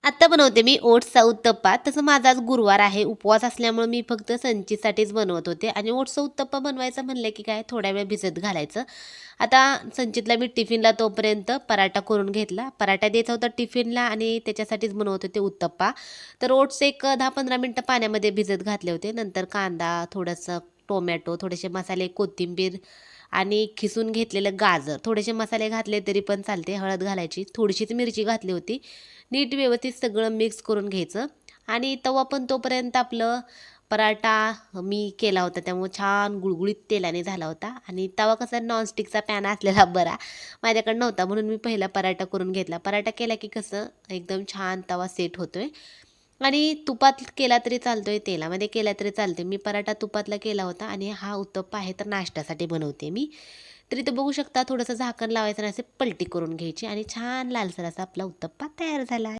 आता बनवते मी ओट्सचा उत्तप्पा. तसं माझा आज गुरुवार आहे, उपवास असल्यामुळे मी फक्त संचीसाठीच बनवत होते आणि ओट्सचा उत्तप्पा बनवायचा म्हणलं की काय थोड्या वेळ भिजत घालायचं. आता संचितला मी टिफिनला तोपर्यंत पराठा करून घेतला. पराठा द्यायचा होता टिफिनला आणि त्याच्यासाठीच बनवत होते उत्तप्पा. तर ओट्स एक 10-15 मिनिटं पाण्यामध्ये भिजत घातले होते. नंतर कांदा, थोडंसं टोमॅटो, थोडेसे मसाले, कोथिंबीर आणि खिसून घेतलेलं गाजर, थोडेसे मसाले घातले तरी पण चालते. हळद घालायची, थोडीशीच मिरची घातली होती. नीट व्यवस्थित सगळं मिक्स करून घ्यायचं आणि तवा पण तोपर्यंत आपलं पराठा मी केला होता त्यामुळे छान गुळगुळीत तेलाने झाला होता आणि तवा कसा नॉनस्टिकचा पॅन असलेला बरा माझ्याकडे नव्हता म्हणून मी पहिला पराठा करून घेतला. पराठा केला की कसं एकदम छान तवा सेट होतोय आणि तुपात केला तरी चालतोय, तेलामध्ये केला तरी चालते. मी पराठा तुपातला केला होता आणि हा उत्तप्पा आहे तर नाश्त्यासाठी बनवते मी. तर इथं बघू शकता थोडंसं झाकण लावायचं आणि असे पलटी करून घ्यायची आणि छान लालसर असा आपला उत्तप्पा तयार झाला.